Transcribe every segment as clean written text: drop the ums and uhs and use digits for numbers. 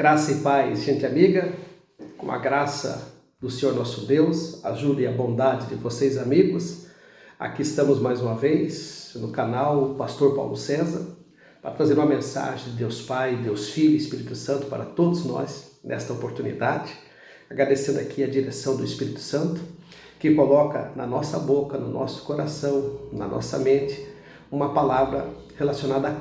Graça e paz, gente amiga, com a graça do Senhor nosso Deus, a ajuda e a bondade de vocês amigos, aqui estamos mais uma vez no canal Pastor Paulo César, para trazer uma mensagem de Deus Pai, Deus Filho e Espírito Santo para todos nós, nesta oportunidade, agradecendo aqui a direção do Espírito Santo, que coloca na nossa boca, no nosso coração, na nossa mente, uma palavra relacionada à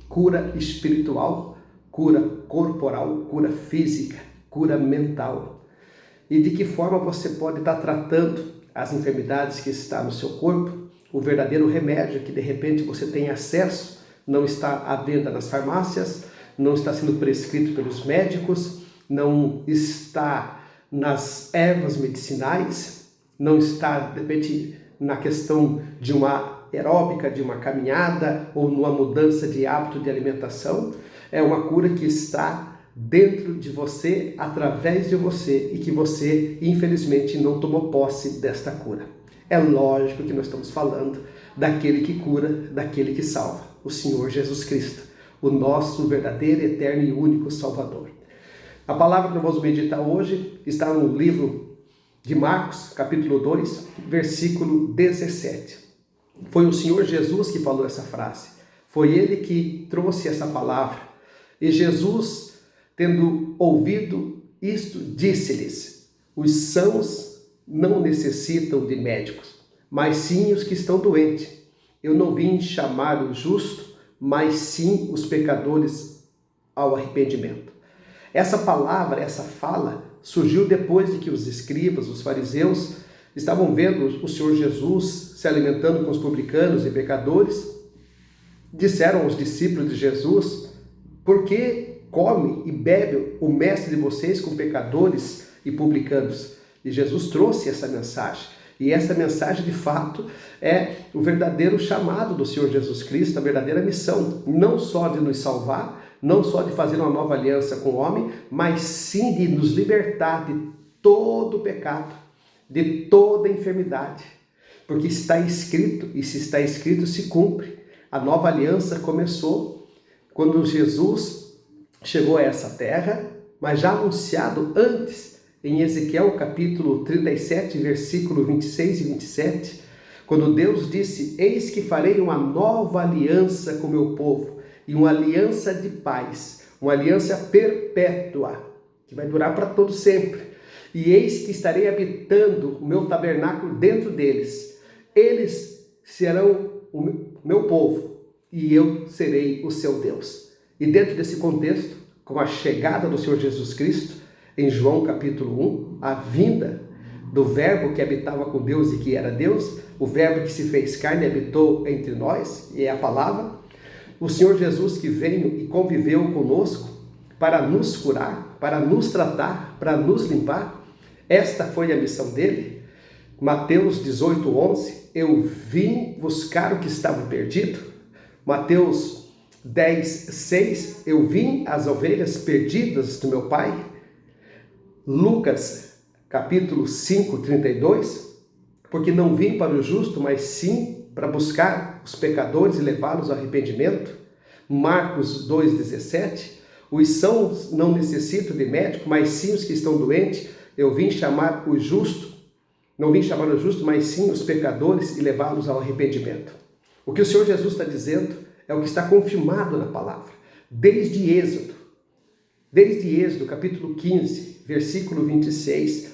cura espiritual, cura corporal, cura física, cura mental. E de que forma você pode estar tratando as enfermidades que estão no seu corpo, o verdadeiro remédio que de repente você tem acesso, não está à venda nas farmácias, não está sendo prescrito pelos médicos, não está nas ervas medicinais, não está de repente na questão de uma aeróbica, de uma caminhada ou numa mudança de hábito de alimentação. É uma cura que está dentro de você, através de você, e que você, infelizmente, não tomou posse desta cura. É lógico que nós estamos falando daquele que cura, daquele que salva, o Senhor Jesus Cristo, o nosso verdadeiro, eterno e único Salvador. A palavra que nós vamos meditar hoje está no livro de Marcos, capítulo 2, versículo 17. Foi o Senhor Jesus que falou essa frase. Foi Ele que trouxe essa palavra. E Jesus, tendo ouvido isto, disse-lhes: os sãos não necessitam de médicos, mas sim os que estão doentes. Eu não vim chamar o justo, mas sim os pecadores ao arrependimento. Essa palavra, essa fala, surgiu depois de que os escribas, os fariseus, estavam vendo o Senhor Jesus se alimentando com os publicanos e pecadores. Disseram aos discípulos de Jesus: por que come e bebe o mestre de vocês com pecadores e publicanos? E Jesus trouxe essa mensagem. E essa mensagem, de fato, é o verdadeiro chamado do Senhor Jesus Cristo, a verdadeira missão. Não só de nos salvar, não só de fazer uma nova aliança com o homem, mas sim de nos libertar de todo o pecado, de toda enfermidade. Porque está escrito, e se está escrito, se cumpre. A nova aliança começou quando Jesus chegou a essa terra, mas já anunciado antes, em Ezequiel capítulo 37, versículo 26 e 27, quando Deus disse: eis que farei uma nova aliança com o meu povo, e uma aliança de paz, uma aliança perpétua, que vai durar para todo sempre. E eis que estarei habitando o meu tabernáculo dentro deles. Eles serão o meu povo, e eu serei o seu Deus. E dentro desse contexto, com a chegada do Senhor Jesus Cristo, em João capítulo 1, a vinda do verbo que habitava com Deus e que era Deus, o verbo que se fez carne e habitou entre nós, e é a palavra, o Senhor Jesus que veio e conviveu conosco para nos curar, para nos tratar, para nos limpar. Esta foi a missão dele. Mateus 18, 11, eu vim buscar o que estava perdido. Mateus 10, 6, eu vim as ovelhas perdidas do meu Pai. Lucas, capítulo 5, 32, porque não vim para o justo, mas sim para buscar os pecadores e levá-los ao arrependimento. Marcos 2, 17, os sãos não necessitam de médico, mas sim os que estão doentes. Eu vim chamar o justo, não vim chamar o justo, mas sim os pecadores e levá-los ao arrependimento. O que o Senhor Jesus está dizendo é o que está confirmado na palavra, desde Êxodo, capítulo 15, versículo 26,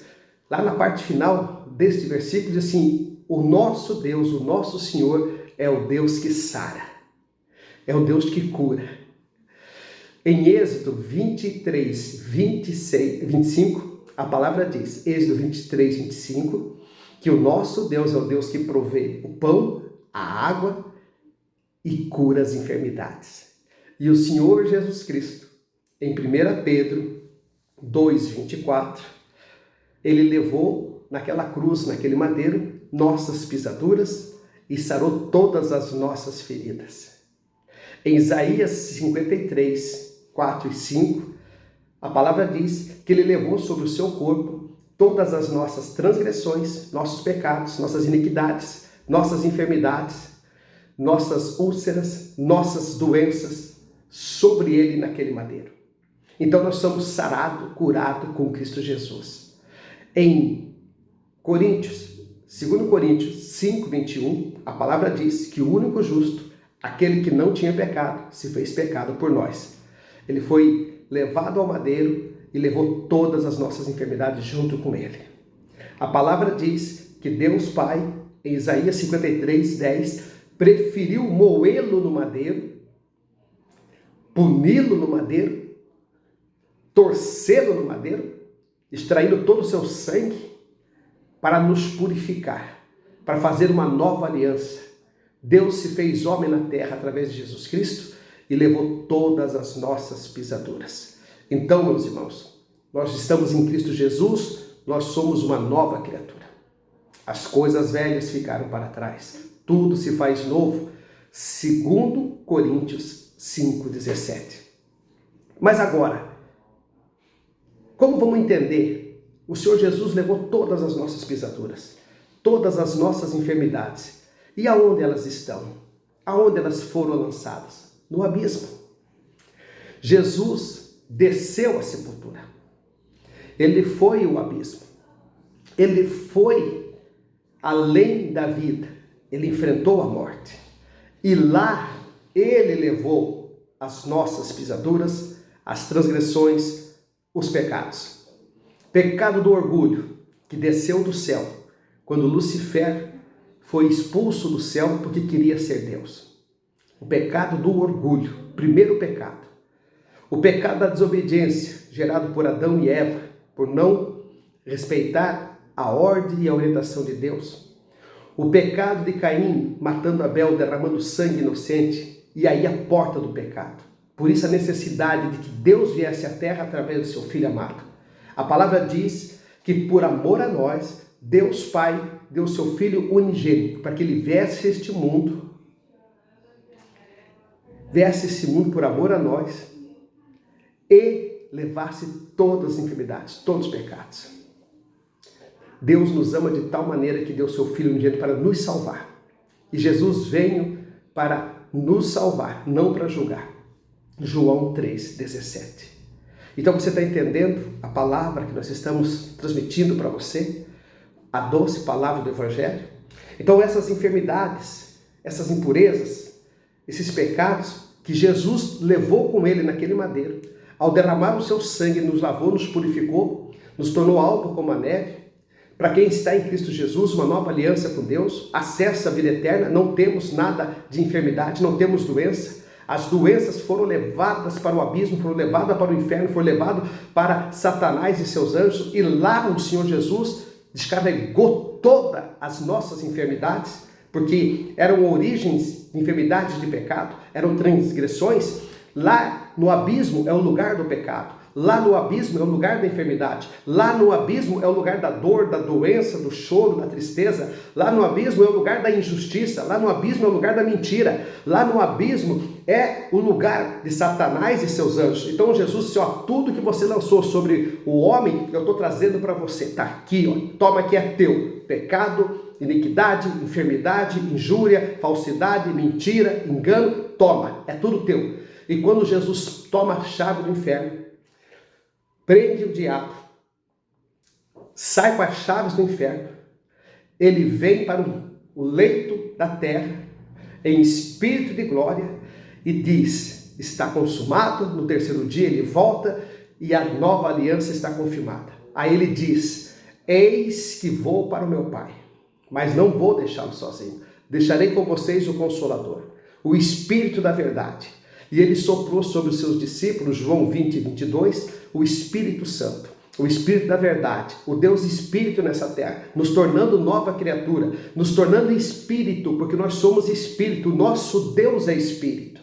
lá na parte final deste versículo, diz assim: o nosso Deus, o nosso Senhor, é o Deus que sara, é o Deus que cura. Em Êxodo 23, 26, 25, a palavra diz, Êxodo 23, 25, que o nosso Deus é o Deus que provê o pão, a água e cura as enfermidades. E o Senhor Jesus Cristo, em 1 Pedro 2, 24, ele levou naquela cruz, naquele madeiro, nossas pisaduras e sarou todas as nossas feridas. Em Isaías 53, 4 e 5, a palavra diz que ele levou sobre o seu corpo todas as nossas transgressões, nossos pecados, nossas iniquidades, nossas enfermidades, nossas úlceras, nossas doenças, sobre ele naquele madeiro. Então nós somos sarados, curados com Cristo Jesus. Em Coríntios, 2 Coríntios 5, 21, a palavra diz que o único justo, aquele que não tinha pecado, se fez pecado por nós. Ele foi levado ao madeiro e levou todas as nossas enfermidades junto com ele. A palavra diz que Deus Pai, em Isaías 53, 10, preferiu moê-lo no madeiro, puni-lo no madeiro, torcê-lo no madeiro, extraindo todo o seu sangue para nos purificar, para fazer uma nova aliança. Deus se fez homem na terra através de Jesus Cristo e levou todas as nossas pisaduras. Então, meus irmãos, nós estamos em Cristo Jesus, nós somos uma nova criatura. As coisas velhas ficaram para trás, tudo se faz novo, 2 Coríntios 5,17. Mas agora, como vamos entender? O Senhor Jesus levou todas as nossas pisaduras, todas as nossas enfermidades. E aonde elas estão? Aonde elas foram lançadas? No abismo. Jesus desceu à sepultura. Ele foi o abismo. Ele foi além da vida. Ele enfrentou a morte. E lá ele levou as nossas pisaduras, as transgressões, os pecados. Pecado do orgulho, que desceu do céu, quando Lucifer foi expulso do céu porque queria ser Deus. O pecado do orgulho, primeiro pecado. O pecado da desobediência, gerado por Adão e Eva, por não respeitar a ordem e a orientação de Deus. O pecado de Caim, matando Abel, derramando sangue inocente, e aí a porta do pecado. Por isso a necessidade de que Deus viesse à terra através do seu Filho amado. A palavra diz que por amor a nós, Deus Pai deu o seu Filho unigênito, para que ele viesse este mundo por amor a nós e levasse todas as enfermidades, todos os pecados. Deus nos ama de tal maneira que deu o seu Filho unigênito para nos salvar. E Jesus veio para nos salvar, não para julgar. João 3,17. Então você está entendendo a palavra que nós estamos transmitindo para você? A doce palavra do Evangelho? Então essas enfermidades, essas impurezas, esses pecados que Jesus levou com ele naquele madeiro, ao derramar o seu sangue, nos lavou, nos purificou, nos tornou alvo como a neve. Para quem está em Cristo Jesus, uma nova aliança com Deus, acesso à vida eterna, não temos nada de enfermidade, não temos doença. As doenças foram levadas para o abismo, foram levadas para o inferno, foram levadas para Satanás e seus anjos, e lá o Senhor Jesus descarregou todas as nossas enfermidades, porque eram origens de enfermidades de pecado, eram transgressões. Lá no abismo é o lugar do pecado. Lá no abismo é o lugar da enfermidade. Lá no abismo é o lugar da dor, da doença, do choro, da tristeza. Lá no abismo é o lugar da injustiça. Lá no abismo é o lugar da mentira. Lá no abismo é o lugar de Satanás e seus anjos. Então Jesus disse, ó, tudo que você lançou sobre o homem, eu estou trazendo para você. Está aqui, ó, toma que é teu. Pecado, iniquidade, enfermidade, injúria, falsidade, mentira, engano, toma, é tudo teu. E quando Jesus toma a chave do inferno, prende o diabo, sai com as chaves do inferno, ele vem para o leito da terra, em espírito de glória, e diz, está consumado, no terceiro dia ele volta, e a nova aliança está confirmada. Aí ele diz, eis que vou para o meu Pai, mas não vou deixá-lo sozinho, deixarei com vocês o Consolador, o Espírito da verdade. E ele soprou sobre os seus discípulos, João 20, 22, o Espírito Santo, o Espírito da verdade, o Deus Espírito nessa terra, nos tornando nova criatura, nos tornando Espírito, porque nós somos Espírito, o nosso Deus é Espírito.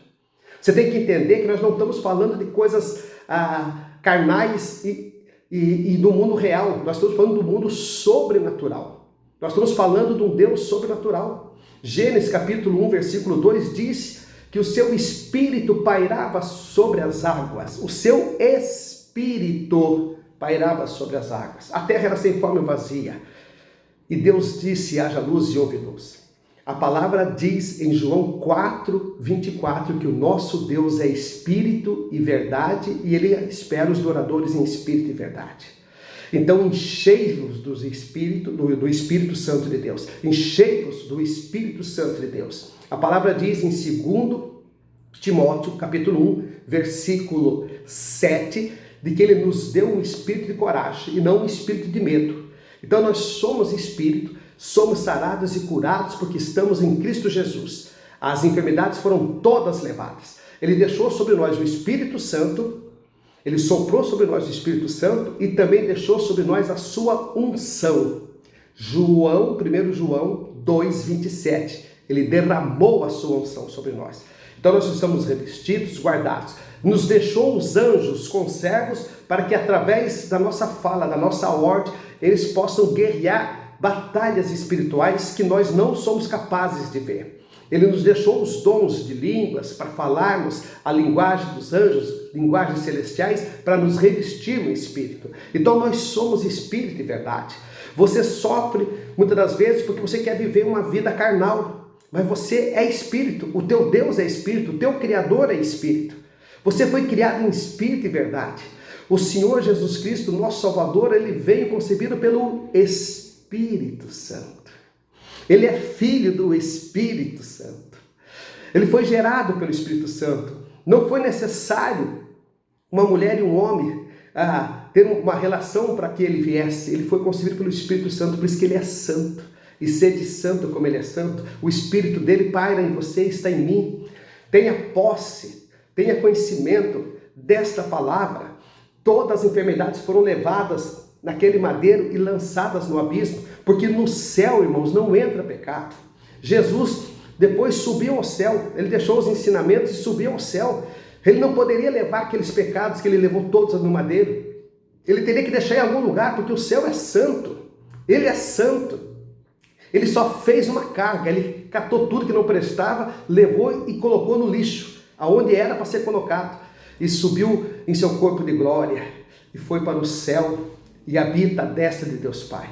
Você tem que entender que nós não estamos falando de coisas carnais e do mundo real, nós estamos falando do mundo sobrenatural. Nós estamos falando de um Deus sobrenatural. Gênesis capítulo 1, versículo 2 diz que o seu Espírito pairava sobre as águas, o seu Espírito pairava sobre as águas. A terra era sem forma e vazia. E Deus disse, haja luz e houve luz. A palavra diz em João 4:24 que o nosso Deus é espírito e verdade e ele espera os adoradores em espírito e verdade. Então enchei-vos do Espírito Santo de Deus. Enchei-vos do Espírito Santo de Deus. A palavra diz em 2 Timóteo, capítulo 1, versículo 7, de que ele nos deu um espírito de coragem e não um espírito de medo. Então nós somos espírito, somos sarados e curados porque estamos em Cristo Jesus. As enfermidades foram todas levadas. Ele deixou sobre nós o Espírito Santo, ele soprou sobre nós o Espírito Santo e também deixou sobre nós a sua unção. 1 João 2:27. Ele derramou a sua unção sobre nós. Então nós estamos revestidos, guardados. Nos deixou os anjos conservos para que através da nossa fala, da nossa ordem, eles possam guerrear batalhas espirituais que nós não somos capazes de ver. Ele nos deixou os dons de línguas para falarmos a linguagem dos anjos, linguagens celestiais, para nos revestir no Espírito. Então nós somos Espírito de verdade. Você sofre muitas das vezes porque você quer viver uma vida carnal, mas você é Espírito, o teu Deus é Espírito, o teu Criador é Espírito. Você foi criado em Espírito e verdade. O Senhor Jesus Cristo, nosso Salvador, ele veio concebido pelo Espírito Santo. Ele é filho do Espírito Santo. Ele foi gerado pelo Espírito Santo. Não foi necessário uma mulher e um homem ter uma relação para que ele viesse. Ele foi concebido pelo Espírito Santo, por isso que ele é santo. E sede santo como ele é santo. O Espírito dele paira em você, está em mim. Tenha posse, tenha conhecimento desta palavra. Todas as enfermidades foram levadas naquele madeiro e lançadas no abismo, porque no céu, irmãos, não entra pecado. Jesus depois subiu ao céu, ele deixou os ensinamentos e subiu ao céu. Ele não poderia levar aqueles pecados que ele levou todos no madeiro. Ele teria que deixar em algum lugar, porque o céu é santo. Ele é santo. Ele só fez uma carga, ele catou tudo que não prestava, levou e colocou no lixo, aonde era para ser colocado, e subiu em seu corpo de glória, e foi para o céu, e habita à destra de Deus Pai.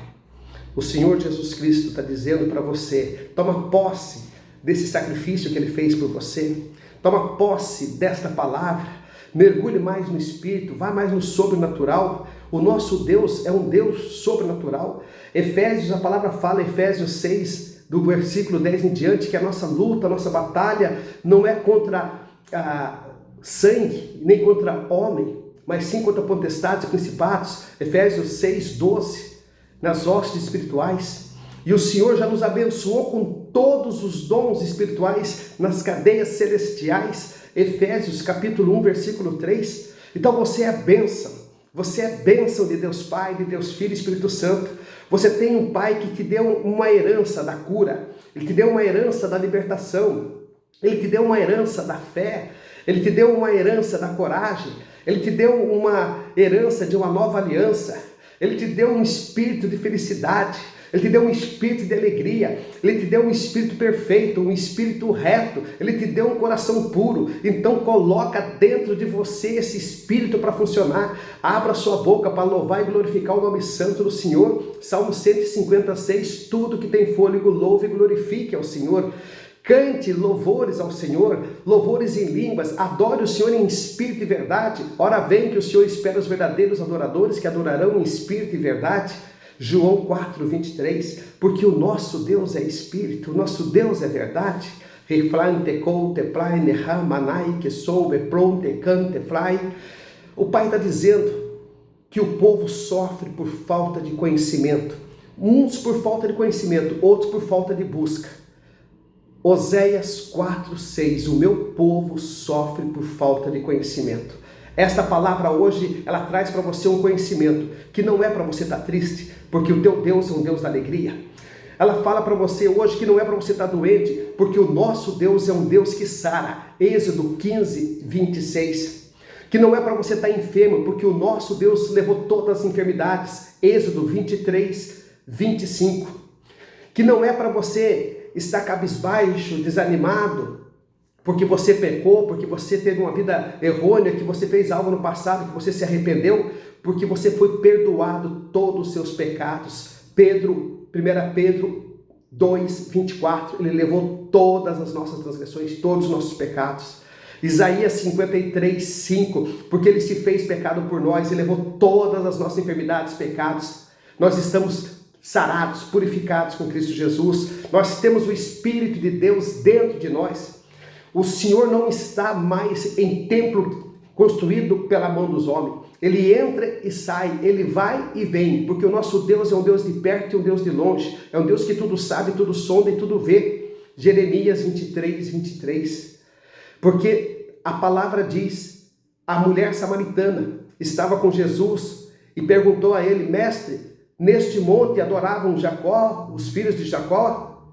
O Senhor Jesus Cristo está dizendo para você, toma posse desse sacrifício que ele fez por você, toma posse desta palavra, mergulhe mais no Espírito, vá mais no sobrenatural. O nosso Deus é um Deus sobrenatural. Efésios, a palavra fala, Efésios 6, do versículo 10 em diante, que a nossa luta, a nossa batalha não é contra sangue, nem contra homem, mas sim contra potestades e principados. Efésios 6, 12, nas hostes espirituais. E o Senhor já nos abençoou com todos os dons espirituais nas cadeias celestiais. Efésios capítulo 1, versículo 3. Então você é bênção. Você é bênção de Deus Pai, de Deus Filho e Espírito Santo. Você tem um Pai que te deu uma herança da cura. Ele te deu uma herança da libertação. Ele te deu uma herança da fé. Ele te deu uma herança da coragem. Ele te deu uma herança de uma nova aliança. Ele te deu um espírito de felicidade. Ele te deu um espírito de alegria. Ele te deu um espírito perfeito, um espírito reto. Ele te deu um coração puro. Então coloca dentro de você esse espírito para funcionar. Abra sua boca para louvar e glorificar o nome santo do Senhor. Salmo 156, tudo que tem fôlego, louve e glorifique ao Senhor. Cante louvores ao Senhor, louvores em línguas, adore o Senhor em espírito e verdade. Ora vem que o Senhor espera os verdadeiros adoradores que adorarão em espírito e verdade. João 4, 23, porque o nosso Deus é espírito, o nosso Deus é verdade. O Pai está dizendo que o povo sofre por falta de conhecimento. Uns por falta de conhecimento, outros por falta de busca. Oséias 4, 6, o meu povo sofre por falta de conhecimento. Esta palavra hoje, ela traz para você um conhecimento, que não é para você estar triste, porque o teu Deus é um Deus da alegria. Ela fala para você hoje que não é para você estar doente, porque o nosso Deus é um Deus que sara. Êxodo 15, 26. Que não é para você estar enfermo, porque o nosso Deus levou todas as enfermidades. Êxodo 23, 25. Que não é para você estar cabisbaixo, desanimado, porque você pecou, porque você teve uma vida errônea, que você fez algo no passado, que você se arrependeu, porque você foi perdoado todos os seus pecados. 1 Pedro 2, 24, ele levou todas as nossas transgressões, todos os nossos pecados. Isaías 53, 5, porque ele se fez pecado por nós e levou todas as nossas enfermidades, pecados. Nós estamos sarados, purificados com Cristo Jesus. Nós temos o Espírito de Deus dentro de nós. O Senhor não está mais em templo construído pela mão dos homens. Ele entra e sai, ele vai e vem, porque o nosso Deus é um Deus de perto e um Deus de longe. É um Deus que tudo sabe, tudo sonda e tudo vê. Jeremias 23, 23. Porque a palavra diz, a mulher samaritana estava com Jesus e perguntou a ele: mestre, neste monte adoravam Jacó, os filhos de Jacó?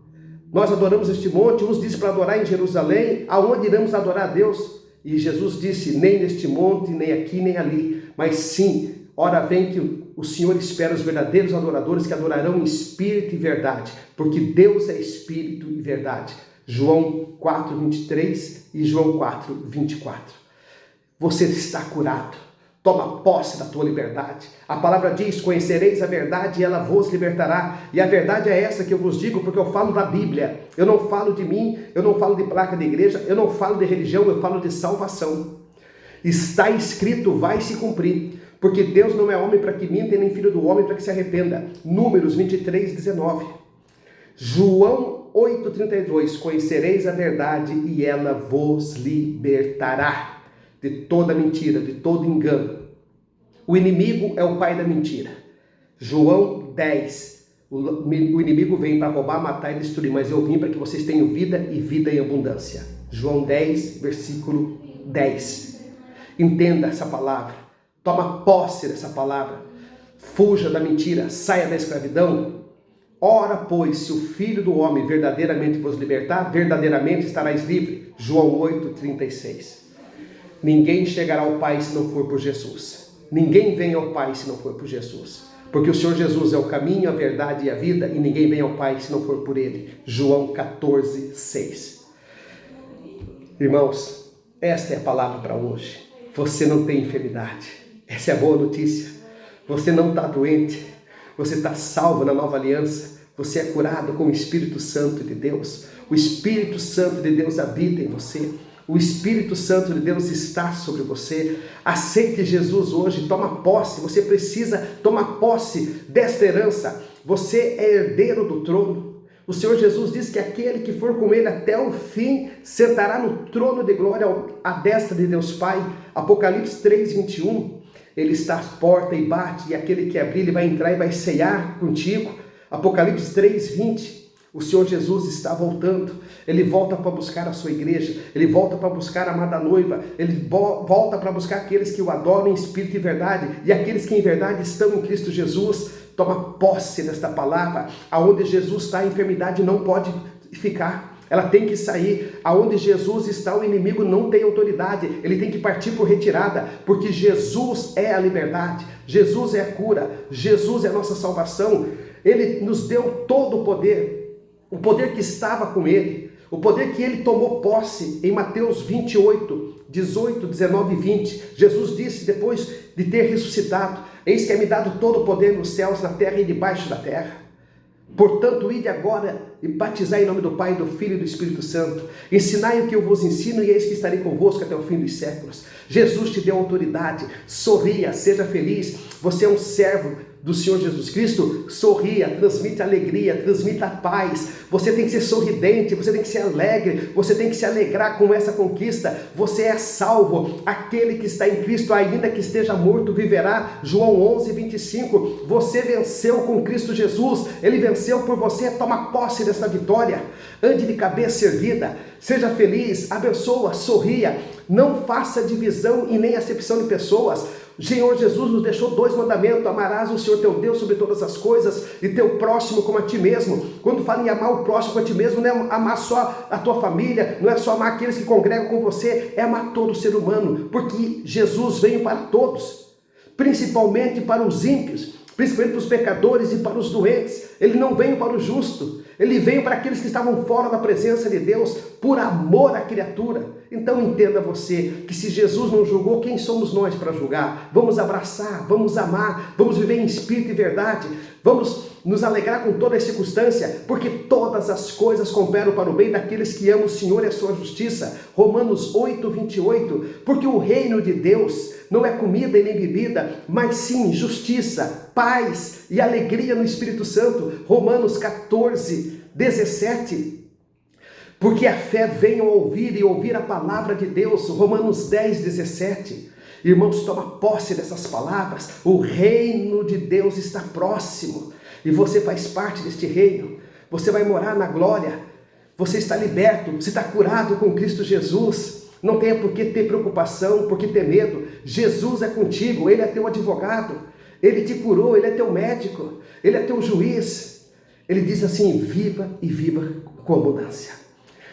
Nós adoramos este monte, uns dizem para adorar em Jerusalém, aonde iremos adorar a Deus? E Jesus disse: nem neste monte, nem aqui, nem ali, mas sim, ora vem que o Senhor espera os verdadeiros adoradores que adorarão em espírito e verdade, porque Deus é espírito e verdade. João 4, 23 e João 4, 24. Você está curado. Toma posse da tua liberdade. A palavra diz: conhecereis a verdade e ela vos libertará. E a verdade é essa que eu vos digo, porque eu falo da Bíblia. Eu não falo de mim, eu não falo de placa de igreja, eu não falo de religião, eu falo de salvação. Está escrito, vai se cumprir. Porque Deus não é homem para que minta, nem filho do homem para que se arrependa. Números 23, 19. João 8,32, conhecereis a verdade e ela vos libertará de toda mentira, de todo engano. O inimigo é o pai da mentira. João 10, o inimigo vem para roubar, matar e destruir, mas eu vim para que vocês tenham vida e vida em abundância. João 10, versículo 10. Entenda essa palavra, toma posse dessa palavra, fuja da mentira, saia da escravidão. Ora, pois, se o Filho do Homem verdadeiramente vos libertar, verdadeiramente estarás livre. João 8, 36. Ninguém chegará ao Pai se não for por Jesus. Ninguém vem ao Pai se não for por Jesus. Porque o Senhor Jesus é o caminho, a verdade e a vida, e ninguém vem ao Pai se não for por Ele. João 14, 6. Irmãos, esta é a palavra para hoje. Você não tem enfermidade. Essa é a boa notícia. Você não está doente. Você está salvo na nova aliança. Você é curado com o Espírito Santo de Deus. O Espírito Santo de Deus habita em você. O Espírito Santo de Deus está sobre você. Aceite Jesus hoje, toma posse. Você precisa tomar posse desta herança. Você é herdeiro do trono. O Senhor Jesus diz que aquele que for com ele até o fim sentará no trono de glória à destra de Deus Pai. Apocalipse 3, 21. Ele está à porta e bate, e aquele que abrir, ele vai entrar e vai ceiar contigo. Apocalipse 3, 20. O Senhor Jesus está voltando. Ele volta para buscar a sua igreja. Ele volta para buscar a amada noiva. Ele volta para buscar aqueles que o adoram em espírito e verdade. E aqueles que em verdade estão em Cristo Jesus. Toma posse desta palavra. Aonde Jesus está, a enfermidade não pode ficar. Ela tem que sair. Aonde Jesus está, o inimigo não tem autoridade. Ele tem que partir por retirada, porque Jesus é a liberdade. Jesus é a cura. Jesus é a nossa salvação. Ele nos deu todo o poder que estava com ele, o poder que ele tomou posse. Em Mateus 28, 18, 19 e 20, Jesus disse, depois de ter ressuscitado: eis que é-me dado todo o poder nos céus, na terra e debaixo da terra. Portanto, ide agora e batizai em nome do Pai, do Filho e do Espírito Santo. Ensinai o que eu vos ensino, e eis que estarei convosco até o fim dos séculos. Jesus te deu autoridade. Sorria, seja feliz. Você é um servo do Senhor Jesus Cristo. Sorria, transmite alegria, transmita paz. Você tem que ser sorridente, você tem que ser alegre, você tem que se alegrar com essa conquista. Você é salvo. Aquele que está em Cristo, ainda que esteja morto, viverá. João 11, 25. Você venceu com Cristo Jesus. Ele venceu por você. Toma posse dessa vitória. Ande de cabeça erguida. Seja feliz, abençoa, sorria. Não faça divisão e nem acepção de pessoas. O Senhor Jesus nos deixou 2 mandamentos: amarás o Senhor teu Deus sobre todas as coisas e teu próximo como a ti mesmo. Quando fala em amar o próximo como a ti mesmo, não é amar só a tua família, não é só amar aqueles que congregam com você, é amar todo ser humano, porque Jesus veio para todos, principalmente para os ímpios, principalmente para os pecadores e para os doentes. Ele não veio para o justo, ele veio para aqueles que estavam fora da presença de Deus, por amor à criatura. Então entenda você que se Jesus não julgou, quem somos nós para julgar? Vamos abraçar, vamos amar, vamos viver em espírito e verdade, vamos nos alegrar com toda a circunstância, porque todas as coisas cooperam para o bem daqueles que amam o Senhor e a sua justiça. Romanos 8:28, porque o reino de Deus não é comida e nem bebida, mas sim justiça, paz e alegria no Espírito Santo. Romanos 14:17, porque a fé vem ao ouvir e ouvir a palavra de Deus. Romanos 10:17. Irmãos, toma posse dessas palavras. O reino de Deus está próximo e você faz parte deste reino. Você vai morar na glória. Você está liberto, você está curado com Cristo Jesus. Não tenha por que ter preocupação, por que ter medo. Jesus é contigo, Ele é teu advogado. Ele te curou, Ele é teu médico, Ele é teu juiz. Ele diz assim: viva e viva com abundância.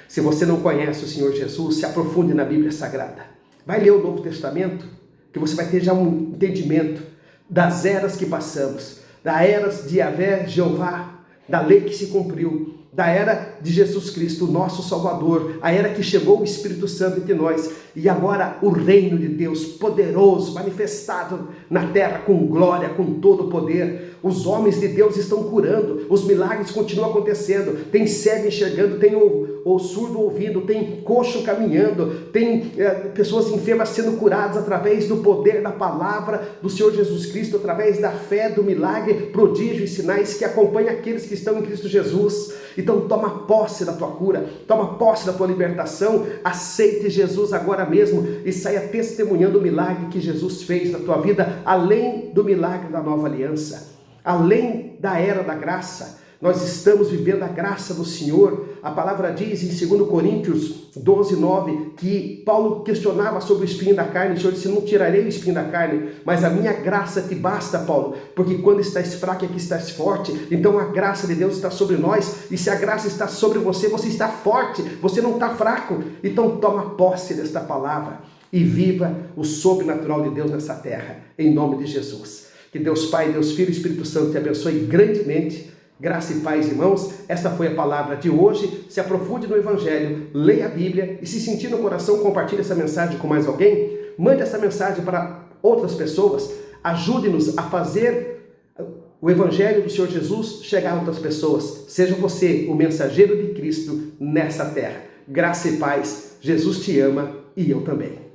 Se você não conhece o Senhor Jesus, se aprofunde na Bíblia Sagrada. Vai ler o Novo Testamento, que você vai ter já um entendimento das eras que passamos. Da era de Yahvé, Jeová, da lei que se cumpriu, da era de Jesus Cristo, nosso Salvador, a era que chegou o Espírito Santo entre nós, e agora o reino de Deus poderoso, manifestado na terra com glória, com todo o poder. Os homens de Deus estão curando, os milagres continuam acontecendo, tem cego enxergando, tem o surdo ouvindo, tem coxo caminhando, tem pessoas enfermas sendo curadas através do poder da palavra do Senhor Jesus Cristo, através da fé, do milagre, prodígio e sinais que acompanham aqueles que estão em Cristo Jesus. Então toma posse da tua cura, toma posse da tua libertação, aceite Jesus agora mesmo e saia testemunhando o milagre que Jesus fez na tua vida, além do milagre da nova aliança, além da era da graça. Nós estamos vivendo a graça do Senhor. A palavra diz em 2 Coríntios 12:9, que Paulo questionava sobre o espinho da carne. O Senhor disse: não tirarei o espinho da carne, mas a minha graça te basta, Paulo, porque quando estás fraco é que estás forte. Então a graça de Deus está sobre nós, e se a graça está sobre você, você está forte, você não está fraco. Então toma posse desta palavra e viva o sobrenatural de Deus nessa terra, em nome de Jesus. Que Deus Pai, Deus Filho e Espírito Santo te abençoe grandemente. Graça e paz, irmãos. Esta foi a palavra de hoje. Se aprofunde no Evangelho, leia a Bíblia e, se sentir no coração, compartilhe essa mensagem com mais alguém. Mande essa mensagem para outras pessoas. Ajude-nos a fazer o Evangelho do Senhor Jesus chegar a outras pessoas. Seja você o mensageiro de Cristo nessa terra. Graça e paz. Jesus te ama e eu também.